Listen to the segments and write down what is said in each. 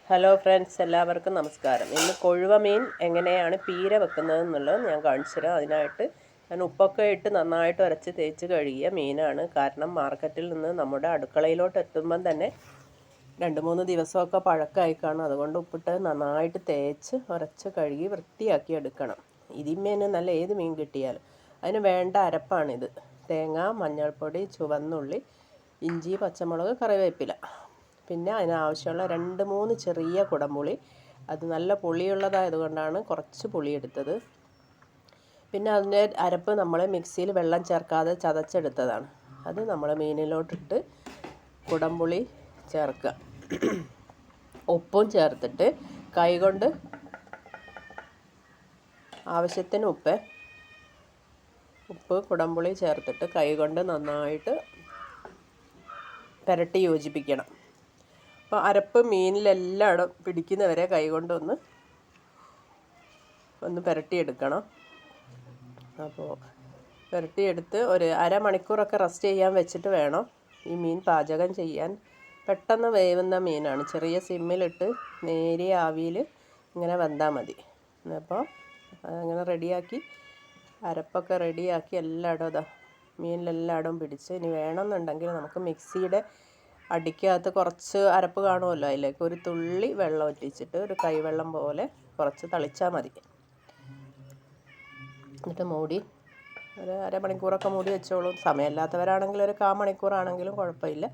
Hello friends, എല്ലാവർക്കും നമസ്കാരം. ഇന്ന് കൊഴുവ മീൻ എങ്ങനെയാണ് പീര വെക്കുന്നതെന്നുള്ളത് ഞാൻ കാണിച്ചു തരാം. അതിനായിട്ട് ഞാൻ ഉപ്പൊക്കെ ഇട്ട് നന്നായിട്ട് ഉരച്ച് തേച്ച് കഴുകിയ മീനാണ്. കാരണം മാർക്കറ്റിൽ നിന്ന് നമ്മുടെ അടുക്കളയിലോട്ട് എത്തുമ്പം തന്നെ 2-3 ദിവസമൊക്കെ പഴക്കമായി കാണും. അതുകൊണ്ട് ഉപ്പിട്ട് നന്നായിട്ട് തേച്ച് ഉരച്ച് കഴുകി വൃത്തിയാക്കി എടുക്കണം. ഇതിന്മേന് നല്ല ഏത് മീൻ കിട്ടിയാലും അതിന് വേണ്ട അരപ്പാണിത്. തേങ്ങ, മഞ്ഞൾപ്പൊടി, ചുവന്നുള്ളി, ഇഞ്ചി, പച്ചമുളക്, കറിവേപ്പില, പിന്നെ അതിനാവശ്യമുള്ള 2-3 ചെറിയ കുടംപുളി. അത് നല്ല പുളിയുള്ളതായതുകൊണ്ടാണ് കുറച്ച് പുളി എടുത്തത്. പിന്നെ അതിൻ്റെ അരപ്പ് നമ്മൾ മിക്സിയിൽ വെള്ളം ചേർക്കാതെ ചതച്ചെടുത്തതാണ്. അത് നമ്മൾ മീനിലോട്ടിട്ട് കുടംപുളി ചേർക്കുക. ഉപ്പും ചേർത്തിട്ട് കൈകൊണ്ട് ആവശ്യത്തിന് ഉപ്പ് കുടംപുളി ചേർത്തിട്ട് കൈകൊണ്ട് നന്നായിട്ട് പുരട്ടി യോജിപ്പിക്കണം. അപ്പോൾ അരപ്പ് മീനിലെല്ലായിടും പിടിക്കുന്നവരെ കൈകൊണ്ടൊന്ന് പുരട്ടിയെടുക്കണം. അപ്പോൾ പുരട്ടിയെടുത്ത് ഒരു അരമണിക്കൂറൊക്കെ റെസ്റ്റ് ചെയ്യാൻ വെച്ചിട്ട് വേണം ഈ മീൻ പാചകം ചെയ്യാൻ. പെട്ടെന്ന് വേവുന്ന മീനാണ്. ചെറിയ സിമ്മിലിട്ട് നേരിയ ആവിയിൽ ഇങ്ങനെ വെന്താൽ മതി. അപ്പോൾ അങ്ങനെ റെഡിയാക്കി അരപ്പൊക്കെ റെഡിയാക്കി എല്ലായിടും മീനിലെല്ലായിടും പിടിച്ച്. ഇനി വേണമെന്നുണ്ടെങ്കിൽ നമുക്ക് മിക്സിയുടെ അടിക്കകത്ത് കുറച്ച് അരപ്പ് കാണുമല്ലോ, അതിലേക്ക് ഒരു തുള്ളി വെള്ളം ഒറ്റിച്ചിട്ട് ഒരു കൈവെള്ളം പോലെ കുറച്ച് തളിച്ചാൽ മതി. എന്നിട്ട് മൂടി ഒരു അരമണിക്കൂറൊക്കെ മൂടി വെച്ചോളൂ. സമയമില്ലാത്തവരാണെങ്കിൽ ഒരു 1/4 മണിക്കൂറാണെങ്കിലും കുഴപ്പമില്ല.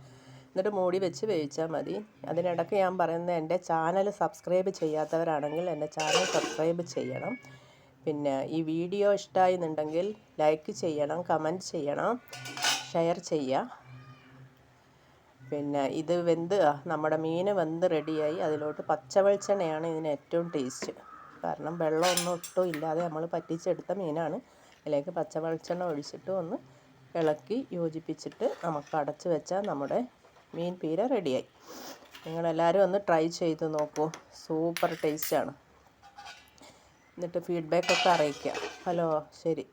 എന്നിട്ട് മൂടി വെച്ച് വേവിച്ചാൽ മതി. അതിനിടയ്ക്ക് ഞാൻ പറയുന്നത്, എൻ്റെ ചാനൽ സബ്സ്ക്രൈബ് ചെയ്യാത്തവരാണെങ്കിൽ എൻ്റെ ചാനൽ സബ്സ്ക്രൈബ് ചെയ്യണം. പിന്നെ ഈ വീഡിയോ ഇഷ്ടമായി എന്നുണ്ടെങ്കിൽ ലൈക്ക് ചെയ്യണം, കമൻറ്റ് ചെയ്യണം, ഷെയർ ചെയ്യുക. പിന്നെ ഇത് നമ്മുടെ മീൻ വെന്ത് റെഡിയായി. അതിലോട്ട് പച്ചവെളിച്ചെണ്ണയാണ് ഇതിന് ഏറ്റവും ടേസ്റ്റ്. കാരണം വെള്ളമൊന്നും ഒട്ടും ഇല്ലാതെ നമ്മൾ പറ്റിച്ചെടുത്ത മീനാണ്. അതിലേക്ക് പച്ചവെളിച്ചെണ്ണ ഒഴിച്ചിട്ട് ഒന്ന് ഇളക്കി യോജിപ്പിച്ചിട്ട് നമുക്ക് അടച്ച് വെച്ചാൽ നമ്മുടെ മീൻ പീര റെഡിയായി. നിങ്ങളെല്ലാവരും ഒന്ന് ട്രൈ ചെയ്ത് നോക്കൂ. സൂപ്പർ ടേസ്റ്റാണ്. എന്നിട്ട് ഫീഡ്ബാക്കൊക്കെ അറിയിക്കുക. ഹലോ, ശരി.